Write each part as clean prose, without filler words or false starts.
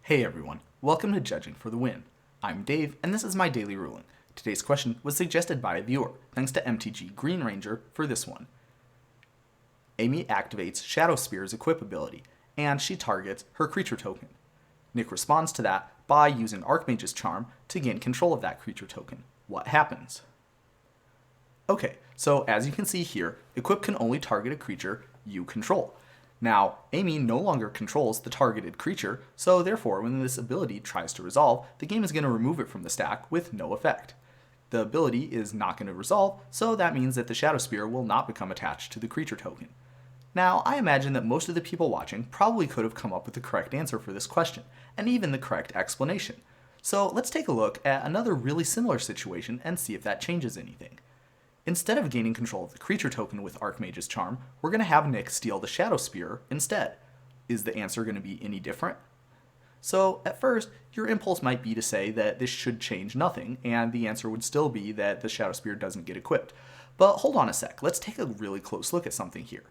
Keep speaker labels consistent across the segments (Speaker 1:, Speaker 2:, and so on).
Speaker 1: Hey everyone, welcome to Judging for the Win. I'm Dave, and this is my daily ruling. Today's question was suggested by a viewer, thanks to MTG Green Ranger for this one. Amy activates Shadowspear's equip ability, and she targets her creature token. Nick responds to that by using Archmage's charm to gain control of that creature token. What happens? Okay, so as you can see here, equip can only target a creature you control. Now, Amy no longer controls the targeted creature, so therefore when this ability tries to resolve, the game is going to remove it from the stack with no effect. The ability is not going to resolve, so that means that the Shadowspear will not become attached to the creature token. Now, I imagine that most of the people watching probably could have come up with the correct answer for this question, and even the correct explanation. So let's take a look at another really similar situation and see if that changes anything. Instead of gaining control of the creature token with Archmage's charm, we're going to have Nick steal the Shadowspear instead. Is the answer going to be any different? So, at first, your impulse might be to say that this should change nothing, and the answer would still be that the Shadowspear doesn't get equipped. But hold on a sec, let's take a really close look at something here.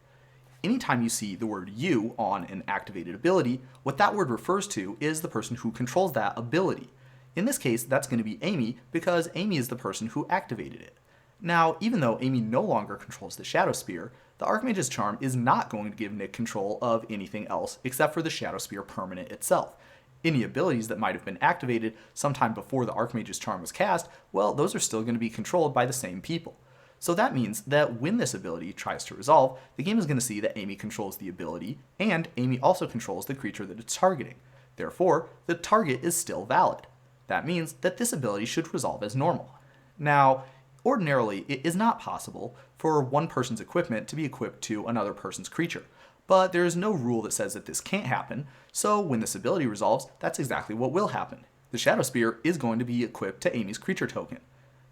Speaker 1: Anytime you see the word you on an activated ability, what that word refers to is the person who controls that ability. In this case, that's going to be Amy, because Amy is the person who activated it. Now, even though Amy no longer controls the Shadowspear, the Archmage's charm is not going to give Nick control of anything else except for the Shadowspear permanent itself. Any abilities that might have been activated sometime before the Archmage's charm was cast, well, those are still going to be controlled by the same people. So that means that when this ability tries to resolve, the game is going to see that Amy controls the ability, and Amy also controls the creature that it's targeting. Therefore, the target is still valid. That means that this ability should resolve as normal. Now, ordinarily, it is not possible for one person's equipment to be equipped to another person's creature, but there is no rule that says that this can't happen, so when this ability resolves, that's exactly what will happen. The Shadowspear is going to be equipped to Amy's creature token.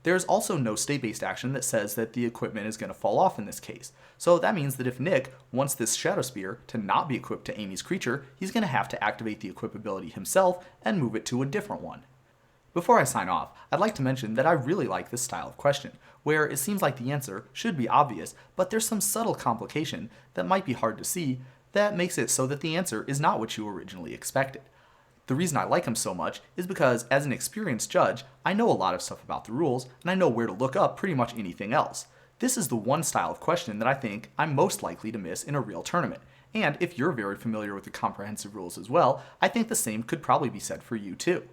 Speaker 1: There is also no state-based action that says that the equipment is going to fall off in this case, so that means that if Nick wants this Shadowspear to not be equipped to Amy's creature, he's going to have to activate the equip ability himself and move it to a different one. Before I sign off, I'd like to mention that I really like this style of question, where it seems like the answer should be obvious, but there's some subtle complication that might be hard to see that makes it so that the answer is not what you originally expected. The reason I like them so much is because as an experienced judge, I know a lot of stuff about the rules, and I know where to look up pretty much anything else. This is the one style of question that I think I'm most likely to miss in a real tournament. And if you're very familiar with the comprehensive rules as well, I think the same could probably be said for you too.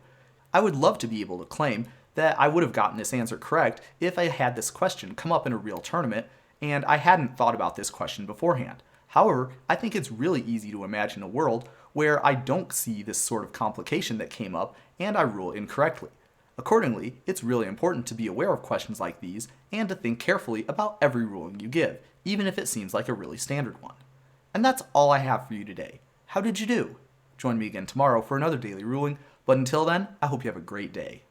Speaker 1: I would love to be able to claim that I would have gotten this answer correct if I had this question come up in a real tournament and I hadn't thought about this question beforehand. However, I think it's really easy to imagine a world where I don't see this sort of complication that came up and I rule incorrectly. Accordingly, it's really important to be aware of questions like these and to think carefully about every ruling you give, even if it seems like a really standard one. And that's all I have for you today. How did you do? Join me again tomorrow for another daily ruling, but until then, I hope you have a great day.